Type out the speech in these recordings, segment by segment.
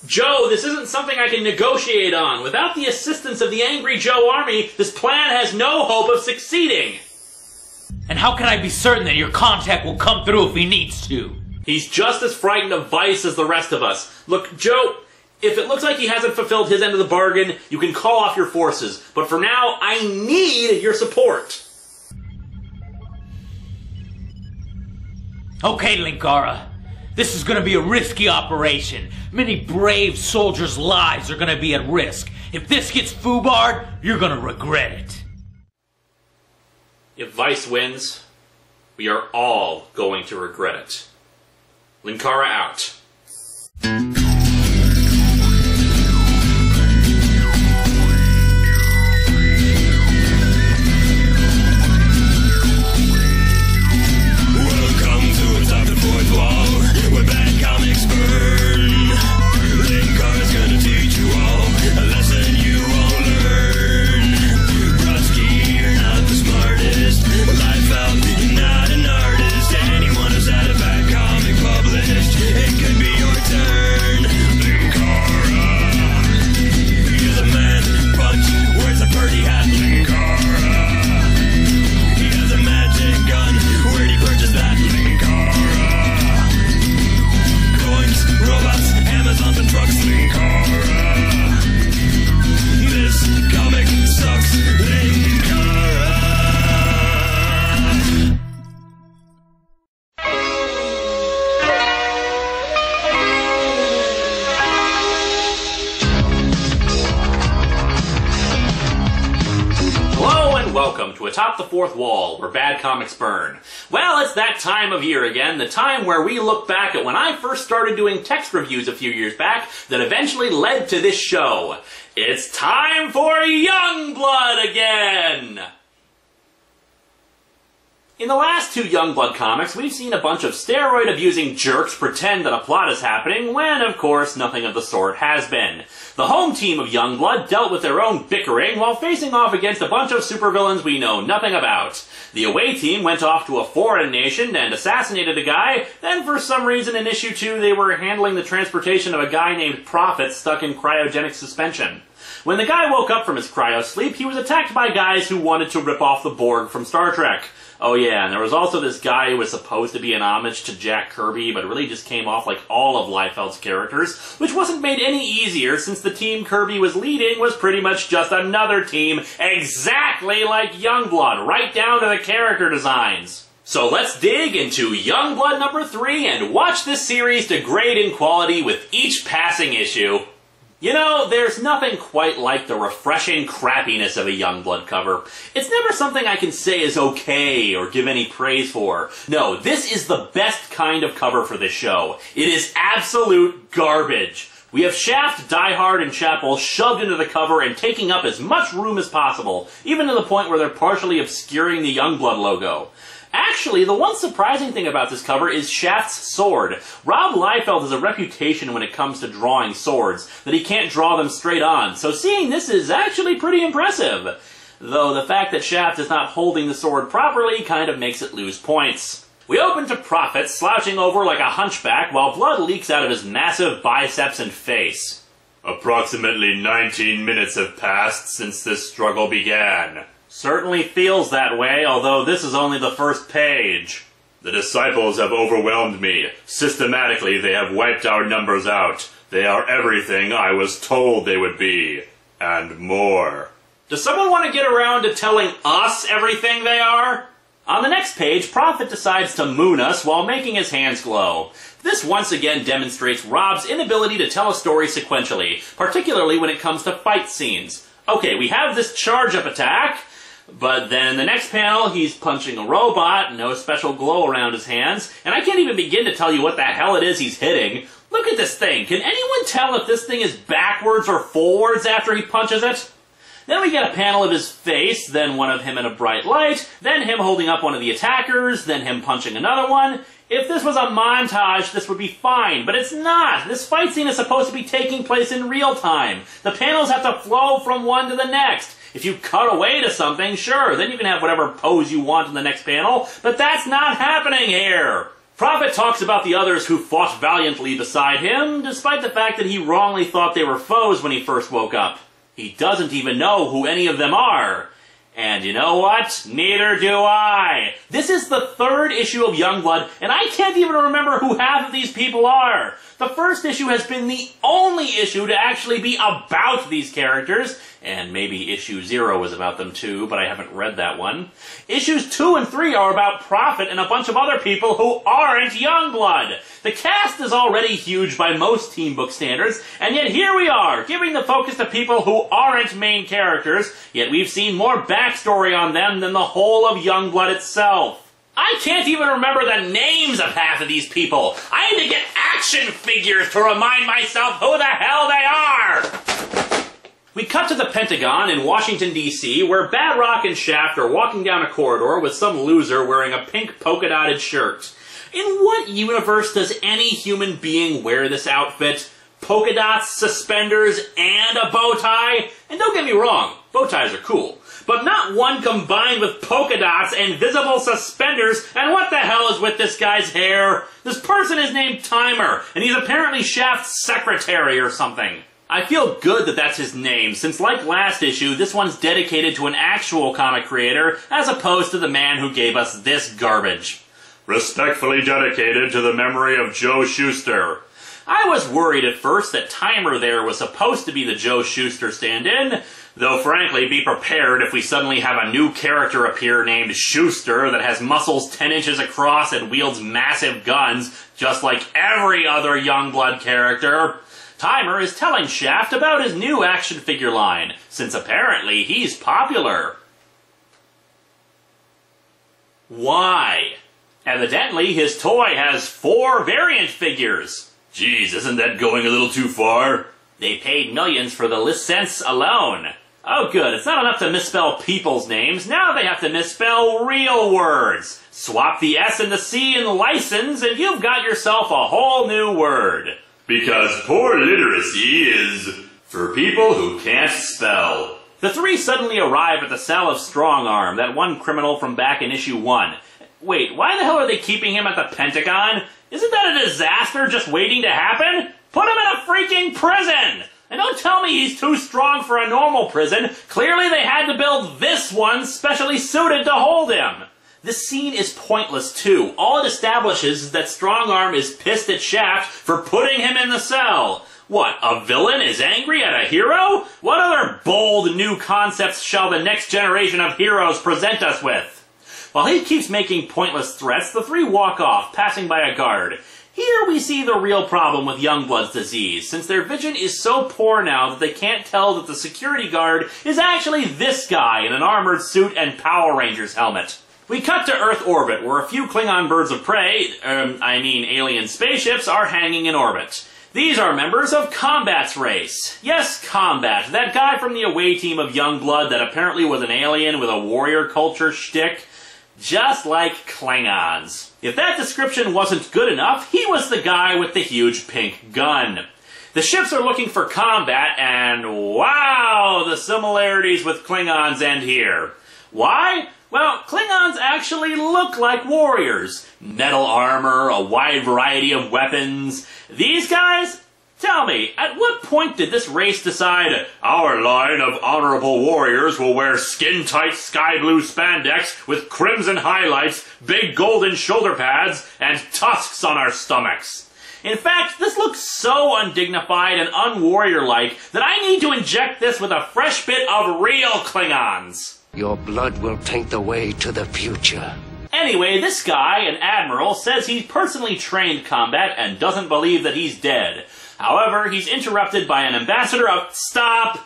Joe, this isn't something I can negotiate on. Without the assistance of the Angry Joe army, this plan has no hope of succeeding. And how can I be certain that your contact will come through if he needs to? He's just as frightened of Vice as the rest of us. Look, Joe, if it looks like he hasn't fulfilled his end of the bargain, you can call off your forces. But for now, I need your support. Okay, Linkara. This is gonna be a risky operation. Many brave soldiers' lives are gonna be at risk. If this gets foobarred, you're gonna regret it. If Vice wins, we are all going to regret it. Linkara out. Welcome to Atop the Fourth Wall, where bad comics burn. Linkara's gonna teach you all a lesson you won't learn. Brodsky, you're not the smartest. Life out, you're not an artist. Anyone who's had a bad comic published, it could be your turn. Linkara, he's a man, punch, wears a party hat. Linkara, he has a magic gun. Where'd he purchase that? Linkara, coins, robots, Amazon and trucks. Linkara, this comic sucks. Linkara. Hello and welcome to Atop the Fourth Wall, where bad comics burn. Well, it's that time of year again, the time where we look back at when I first started doing text reviews a few years back that eventually led to this show. It's time for Youngblood again! In the last two Youngblood comics, we've seen a bunch of steroid-abusing jerks pretend that a plot is happening, when, of course, nothing of the sort has been. The home team of Youngblood dealt with their own bickering while facing off against a bunch of supervillains we know nothing about. The away team went off to a foreign nation and assassinated a guy, then for some reason in issue 2 they were handling the transportation of a guy named Prophet stuck in cryogenic suspension. When the guy woke up from his cryo-sleep, he was attacked by guys who wanted to rip off the Borg from Star Trek. Oh yeah, and there was also this guy who was supposed to be an homage to Jack Kirby, but really just came off like all of Liefeld's characters, which wasn't made any easier since the team Kirby was leading was pretty much just another team exactly like Youngblood, right down to the character designs. So let's dig into Youngblood number 3 and watch this series degrade in quality with each passing issue. You know, there's nothing quite like the refreshing crappiness of a Youngblood cover. It's never something I can say is okay or give any praise for. No, this is the best kind of cover for this show. It is absolute garbage. We have Shaft, Die Hard, and Chapel shoved into the cover and taking up as much room as possible, even to the point where they're partially obscuring the Youngblood logo. Actually, the one surprising thing about this cover is Shaft's sword. Rob Liefeld has a reputation when it comes to drawing swords, that he can't draw them straight on, so seeing this is actually pretty impressive. Though the fact that Shaft is not holding the sword properly kind of makes it lose points. We open to Prophet slouching over like a hunchback while blood leaks out of his massive biceps and face. Approximately 19 minutes have passed since this struggle began. Certainly feels that way, although this is only the first page. The disciples have overwhelmed me. Systematically, they have wiped our numbers out. They are everything I was told they would be. And more. Does someone want to get around to telling us everything they are? On the next page, Prophet decides to moon us while making his hands glow. This once again demonstrates Rob's inability to tell a story sequentially, particularly when it comes to fight scenes. Okay, we have this charge-up attack, but then in the next panel, he's punching a robot, no special glow around his hands, and I can't even begin to tell you what the hell it is he's hitting. Look at this thing. Can anyone tell if this thing is backwards or forwards after he punches it? Then we get a panel of his face, then one of him in a bright light, then him holding up one of the attackers, then him punching another one. If this was a montage, this would be fine, but it's not. This fight scene is supposed to be taking place in real time. The panels have to flow from one to the next. If you cut away to something, sure, then you can have whatever pose you want in the next panel, but that's not happening here. Prophet talks about the others who fought valiantly beside him, despite the fact that he wrongly thought they were foes when he first woke up. He doesn't even know who any of them are. And you know what? Neither do I. This is the third issue of Youngblood, and I can't even remember who half of these people are. The first issue has been the only issue to actually be about these characters, and maybe issue 0 was about them too, but I haven't read that one. Issues 2 and 3 are about Prophet and a bunch of other people who aren't Youngblood. The cast is already huge by most team book standards, and yet here we are, giving the focus to people who aren't main characters, yet we've seen more backstory on them than the whole of Youngblood itself. I can't even remember the names of half of these people. I need to get action figures to remind myself who the hell they are! We cut to the Pentagon in Washington, D.C., where Badrock and Shaft are walking down a corridor with some loser wearing a pink polka-dotted shirt. In what universe does any human being wear this outfit? Polka dots, suspenders, and a bow tie? And don't get me wrong, bow ties are cool. But not one combined with polka dots and visible suspenders, and what the hell is with this guy's hair? This person is named Timer, and he's apparently Shaft's secretary or something. I feel good that that's his name, since like last issue, this one's dedicated to an actual comic creator, as opposed to the man who gave us this garbage. Respectfully dedicated to the memory of Joe Shuster. I was worried at first that Timer there was supposed to be the Joe Shuster stand-in, though frankly, be prepared if we suddenly have a new character appear named Schuster that has muscles 10 inches across and wields massive guns, just like every other Youngblood character. Timer is telling Shaft about his new action figure line, since apparently he's popular. Why? Evidently, his toy has 4 variant figures. Geez, isn't that going a little too far? They paid millions for the license alone. Oh good, it's not enough to misspell people's names, now they have to misspell real words. Swap the S and the C in license and you've got yourself a whole new word. Because poor literacy is for people who can't spell. The 3 suddenly arrive at the cell of Strongarm, that one criminal from back in issue 1. Wait, why the hell are they keeping him at the Pentagon? Isn't that a disaster just waiting to happen? Put him in a freaking prison! And don't tell me he's too strong for a normal prison. Clearly they had to build this one specially suited to hold him. This scene is pointless too. All it establishes is that Strongarm is pissed at Shaft for putting him in the cell. What, a villain is angry at a hero? What other bold new concepts shall the next generation of heroes present us with? While he keeps making pointless threats, the 3 walk off, passing by a guard. Here we see the real problem with Youngblood's disease, since their vision is so poor now that they can't tell that the security guard is actually this guy in an armored suit and Power Rangers helmet. We cut to Earth orbit, where a few Klingon birds of prey, alien spaceships, are hanging in orbit. These are members of Combat's race. Yes, Combat, that guy from the away team of Youngblood that apparently was an alien with a warrior culture shtick. Just like Klingons. If that description wasn't good enough, he was the guy with the huge pink gun. The ships are looking for Combat, and wow, the similarities with Klingons end here. Why? Well, Klingons actually look like warriors. Metal armor, a wide variety of weapons. These guys? Tell me, at what point did this race decide, our line of honorable warriors will wear skin-tight sky blue spandex with crimson highlights, big golden shoulder pads, and tusks on our stomachs? In fact, this looks so undignified and unwarrior-like that I need to inject this with a fresh bit of real Klingons. Your blood will taint the way to the future. Anyway, this guy, an admiral, says he's personally trained Combat and doesn't believe that he's dead. However, he's interrupted by an ambassador of... Stop!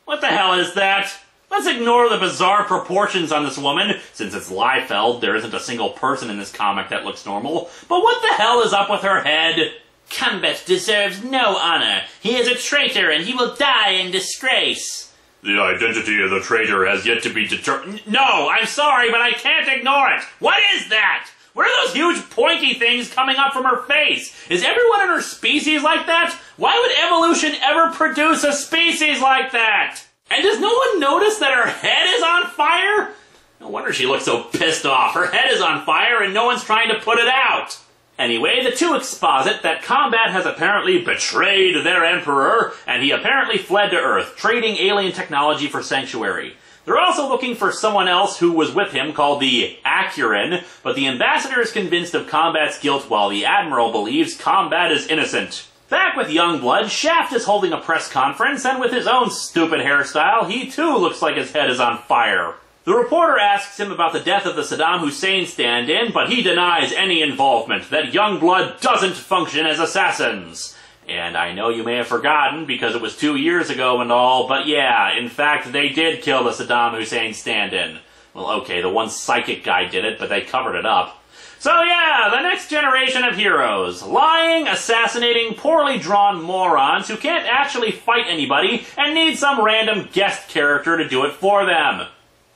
What the hell is that? Let's ignore the bizarre proportions on this woman. Since it's Liefeld, there isn't a single person in this comic that looks normal. But what the hell is up with her head? Combat deserves no honor. He is a traitor and he will die in disgrace. The identity of the traitor has yet to be determined. No, I'm sorry, but I can't ignore it. What is that? What are those huge pointy things coming up from her face? Is everyone in her species like that? Why would evolution ever produce a species like that? And does no one notice that her head is on fire? No wonder she looks so pissed off. Her head is on fire and no one's trying to put it out. Anyway, the two exposit that Combat has apparently betrayed their Emperor, and he apparently fled to Earth, trading alien technology for sanctuary. They're also looking for someone else who was with him called the Acurin, but the Ambassador is convinced of Combat's guilt while the Admiral believes Combat is innocent. Back with Youngblood, Shaft is holding a press conference, and with his own stupid hairstyle, he too looks like his head is on fire. The reporter asks him about the death of the Saddam Hussein stand-in, but he denies any involvement, that Youngblood doesn't function as assassins. And I know you may have forgotten, because it was 2 years ago and all, but yeah, in fact, they did kill the Saddam Hussein stand-in. Well, okay, the one psychic guy did it, but they covered it up. So yeah, the next generation of heroes. Lying, assassinating, poorly drawn morons who can't actually fight anybody and need some random guest character to do it for them.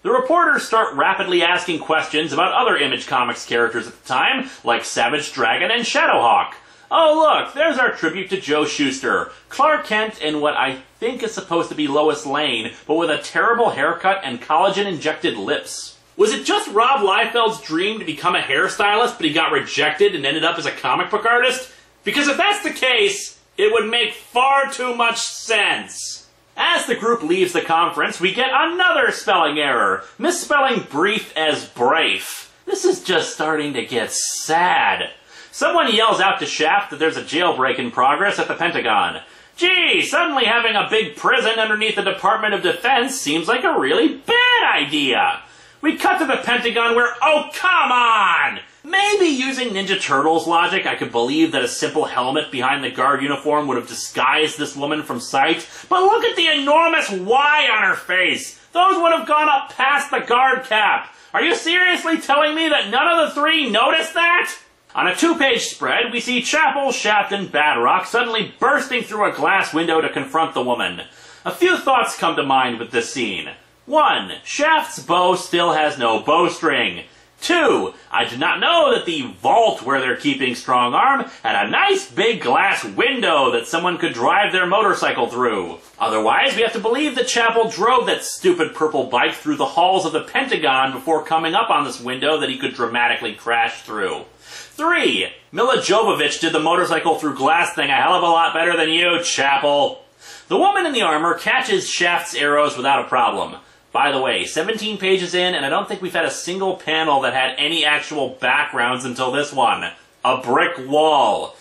The reporters start rapidly asking questions about other Image Comics characters at the time, like Savage Dragon and Shadowhawk. Oh look, there's our tribute to Joe Shuster, Clark Kent in what I think is supposed to be Lois Lane, but with a terrible haircut and collagen-injected lips. Was it just Rob Liefeld's dream to become a hairstylist, but he got rejected and ended up as a comic book artist? Because if that's the case, it would make far too much sense. As the group leaves the conference, we get another spelling error, misspelling brief as brafe. This is just starting to get sad. Someone yells out to Shaft that there's a jailbreak in progress at the Pentagon. Gee, suddenly having a big prison underneath the Department of Defense seems like a really bad idea. We cut to the Pentagon where, oh come on! Maybe using Ninja Turtles logic, I could believe that a simple helmet behind the guard uniform would have disguised this woman from sight, but look at the enormous Y on her face! Those would have gone up past the guard cap! Are you seriously telling me that none of the three noticed that? On a 2-page spread, we see Chapel, Shaft, and Badrock suddenly bursting through a glass window to confront the woman. A few thoughts come to mind with this scene. 1. Shaft's bow still has no bowstring. 2. I did not know that the vault where they're keeping Strong Arm had a nice big glass window that someone could drive their motorcycle through. Otherwise, we have to believe that Chapel drove that stupid purple bike through the halls of the Pentagon before coming up on this window that he could dramatically crash through. 3. Mila Jovovich did the motorcycle through glass thing a hell of a lot better than you, Chapel. The woman in the armor catches Shaft's arrows without a problem. By the way, 17 pages in, and I don't think we've had a single panel that had any actual backgrounds until this one. A brick wall.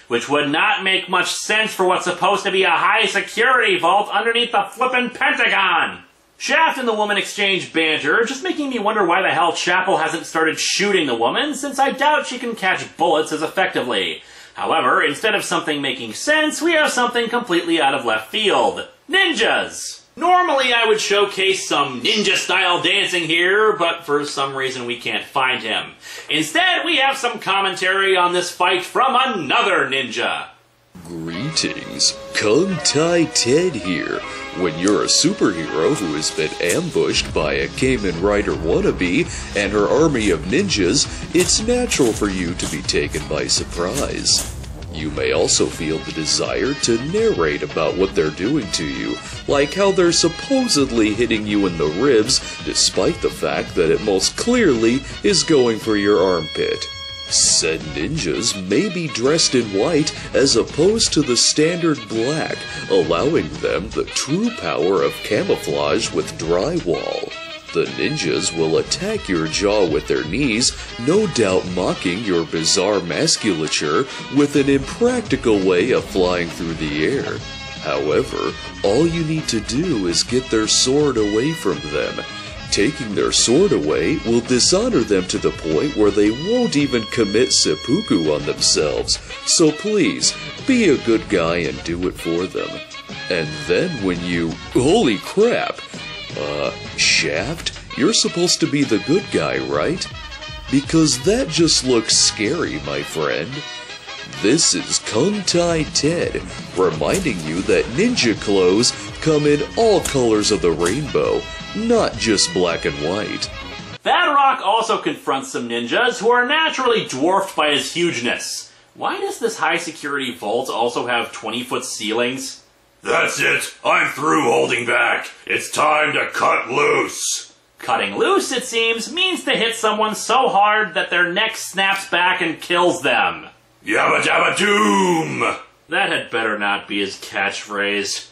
Which would not make much sense for what's supposed to be a high-security vault underneath the flippin' Pentagon! Shaft and the woman exchange banter, just making me wonder why the hell Chapel hasn't started shooting the woman, since I doubt she can catch bullets as effectively. However, instead of something making sense, we have something completely out of left field. Ninjas! Normally I would showcase some ninja-style dancing here, but for some reason we can't find him. Instead, we have some commentary on this fight from another ninja. Greetings, Kung Tai Ted here. When you're a superhero who has been ambushed by a Kamen Rider wannabe and her army of ninjas, it's natural for you to be taken by surprise. You may also feel the desire to narrate about what they're doing to you, like how they're supposedly hitting you in the ribs, despite the fact that it most clearly is going for your armpit. Said ninjas may be dressed in white as opposed to the standard black, allowing them the true power of camouflage with drywall. The ninjas will attack your jaw with their knees, no doubt mocking your bizarre musculature with an impractical way of flying through the air. However, all you need to do is get their sword away from them. Taking their sword away will dishonor them to the point where they won't even commit seppuku on themselves, so please, be a good guy and do it for them. And then when you... Holy crap! Shaft, you're supposed to be the good guy, right? Because that just looks scary, my friend. This is Kung Tai Ted, reminding you that ninja clothes come in all colors of the rainbow, not just black and white. Badrock also confronts some ninjas who are naturally dwarfed by his hugeness. Why does this high-security vault also have 20-foot ceilings? That's it. I'm through holding back. It's time to cut loose. Cutting loose, it seems, means to hit someone so hard that their neck snaps back and kills them. Yabba Dabba Doom! That had better not be his catchphrase.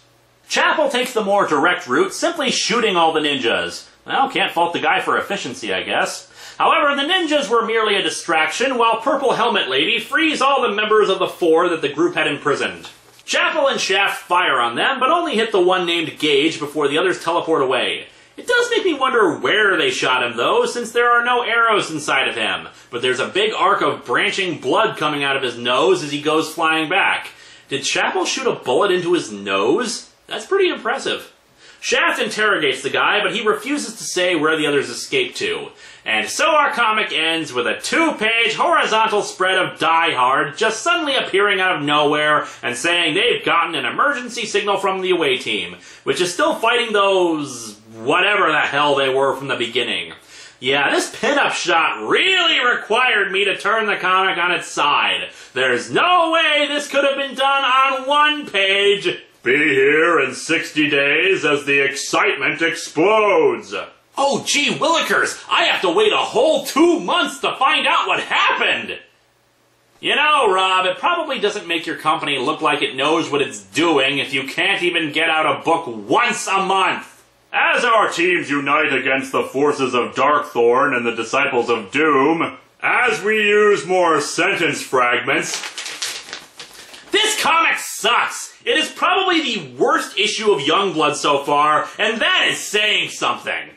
Chapel takes the more direct route, simply shooting all the ninjas. Well, can't fault the guy for efficiency, I guess. However, the ninjas were merely a distraction, while Purple Helmet Lady frees all the members of the 4 that the group had imprisoned. Chapel and Shaft fire on them, but only hit the one named Gage before the others teleport away. It does make me wonder where they shot him, though, since there are no arrows inside of him. But there's a big arc of branching blood coming out of his nose as he goes flying back. Did Chapel shoot a bullet into his nose? That's pretty impressive. Shaft interrogates the guy, but he refuses to say where the others escaped to. And so our comic ends with a 2-page horizontal spread of Die Hard just suddenly appearing out of nowhere and saying they've gotten an emergency signal from the away team, which is still fighting those whatever the hell they were from the beginning. Yeah, this pinup shot really required me to turn the comic on its side. There's no way this could have been done on one page. Be here in 60 days as the excitement explodes. Oh, gee willikers, I have to wait a whole 2 months to find out what happened. You know, Rob, it probably doesn't make your company look like it knows what it's doing if you can't even get out a book once a month. As our teams unite against the forces of Darkthorn and the Disciples of Doom, as we use more sentence fragments... This comic sucks! It is probably the worst issue of Youngblood so far, and that is saying something.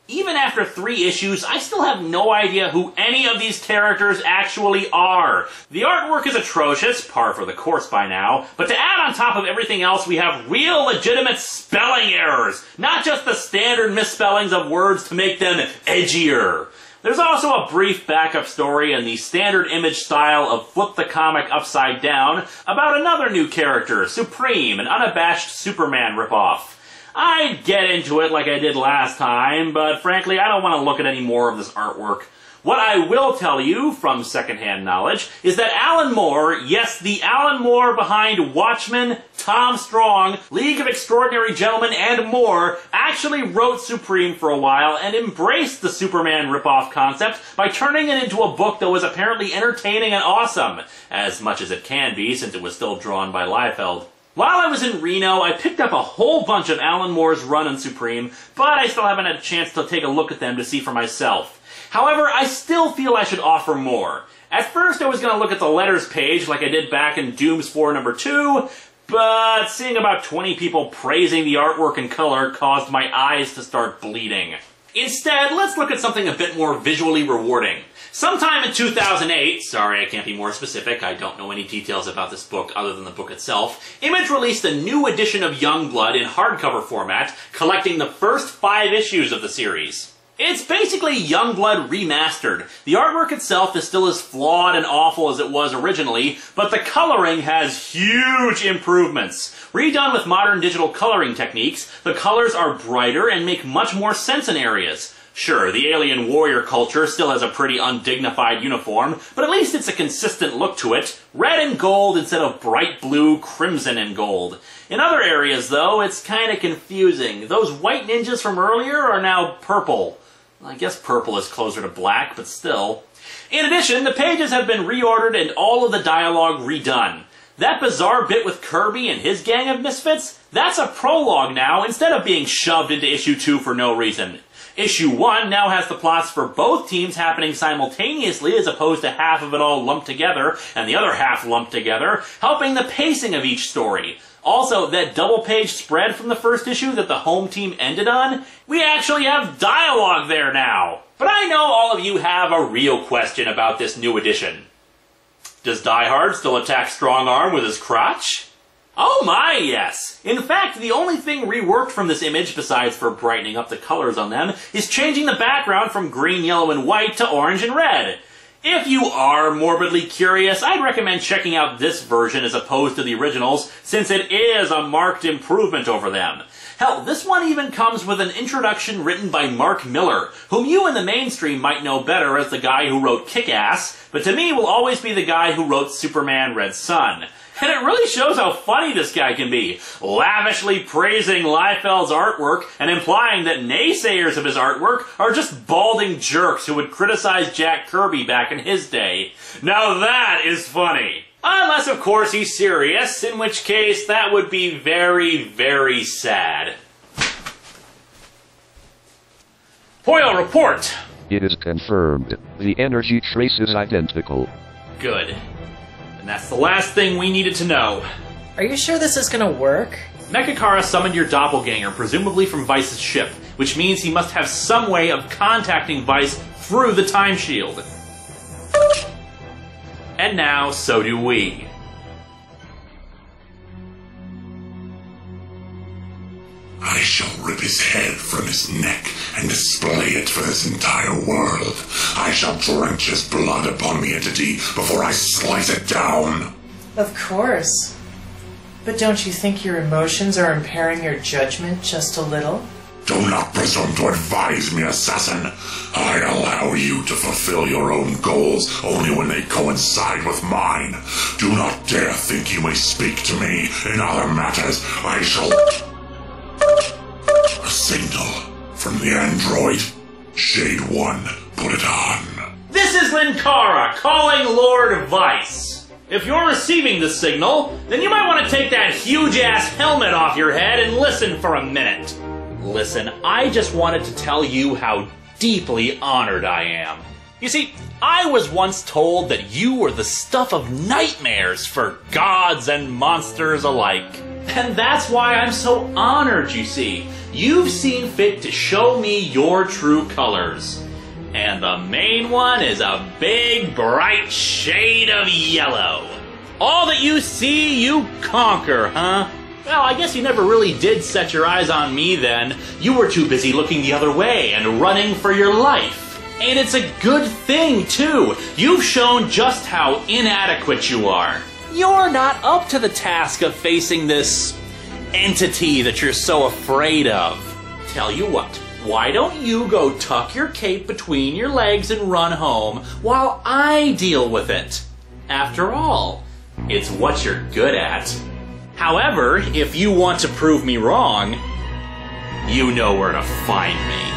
Even after 3 issues, I still have no idea who any of these characters actually are. The artwork is atrocious, par for the course by now, but to add on top of everything else, we have real legitimate spelling errors, not just the standard misspellings of words to make them edgier. There's also a brief backup story in the standard image style of Flip the Comic Upside Down about another new character, Supreme, an unabashed Superman ripoff. I'd get into it like I did last time, but frankly I don't want to look at any more of this artwork. What I will tell you, from secondhand knowledge, is that Alan Moore, yes, the Alan Moore behind Watchmen, Tom Strong, League of Extraordinary Gentlemen, and more, actually wrote Supreme for a while and embraced the Superman ripoff concept by turning it into a book that was apparently entertaining and awesome, as much as it can be since it was still drawn by Liefeld. While I was in Reno, I picked up a whole bunch of Alan Moore's run on Supreme, but I still haven't had a chance to take a look at them to see for myself. However, I still feel I should offer more. At first I was going to look at the letters page like I did back in Doom's 4 number 2, but seeing about 20 people praising the artwork and color caused my eyes to start bleeding. Instead, let's look at something a bit more visually rewarding. Sometime in 2008, sorry I can't be more specific, I don't know any details about this book other than the book itself, Image released a new edition of Youngblood in hardcover format, collecting the first 5 issues of the series. It's basically Youngblood remastered. The artwork itself is still as flawed and awful as it was originally, but the coloring has huge improvements. Redone with modern digital coloring techniques, the colors are brighter and make much more sense in areas. Sure, the alien warrior culture still has a pretty undignified uniform, but at least it's a consistent look to it. Red and gold instead of bright blue, crimson and gold. In other areas, though, it's kinda confusing. Those white ninjas from earlier are now purple. I guess purple is closer to black, but still. In addition, the pages have been reordered and all of the dialogue redone. That bizarre bit with Kirby and his gang of misfits, that's a prologue now instead of being shoved into issue 2 for no reason. Issue 1 now has the plots for both teams happening simultaneously as opposed to half of it all lumped together and the other half lumped together, helping the pacing of each story. Also, that double-page spread from the first issue that the home team ended on, we actually have dialogue there now. But I know all of you have a real question about this new edition. Does Die Hard still attack Strong Arm with his crotch? Oh my, yes! In fact, the only thing reworked from this image, besides for brightening up the colors on them, is changing the background from green, yellow, and white to orange and red. If you are morbidly curious, I'd recommend checking out this version as opposed to the originals, since it is a marked improvement over them. Hell, this one even comes with an introduction written by Mark Miller, whom you in the mainstream might know better as the guy who wrote Kick-Ass, but to me will always be the guy who wrote Superman Red Sun. And it really shows how funny this guy can be, lavishly praising Liefeld's artwork and implying that naysayers of his artwork are just balding jerks who would criticize Jack Kirby back in his day. Now that is funny! Unless, of course, he's serious, in which case that would be very, very sad. Foil report! It is confirmed. The energy trace is identical. Good. And that's the last thing we needed to know. Are you sure this is gonna work? Linkara summoned your doppelganger, presumably from Vice's ship, which means he must have some way of contacting Vice through the time shield. And now, so do we. I shall rip his head from his neck and display it for this entire world. I shall drench his blood upon the entity before I slice it down. Of course. But don't you think your emotions are impairing your judgment just a little? Do not presume to advise me, assassin. I allow you to fulfill your own goals only when they coincide with mine. Do not dare think you may speak to me in other matters. I shall... A signal from the android. Shade 1, put it on. This is Linkara calling Lord Vice. If you're receiving the signal, then you might want to take that huge-ass helmet off your head and listen for a minute. Listen, I just wanted to tell you how deeply honored I am. You see, I was once told that you were the stuff of nightmares for gods and monsters alike. And that's why I'm so honored, you see. You've seen fit to show me your true colors. And the main one is a big, bright shade of yellow. All that you see, you conquer, huh? Well, I guess you never really did set your eyes on me then. You were too busy looking the other way and running for your life. And it's a good thing, too. You've shown just how inadequate you are. You're not up to the task of facing this entity that you're so afraid of. Tell you what, why don't you go tuck your cape between your legs and run home while I deal with it? After all, it's what you're good at. However, if you want to prove me wrong, you know where to find me.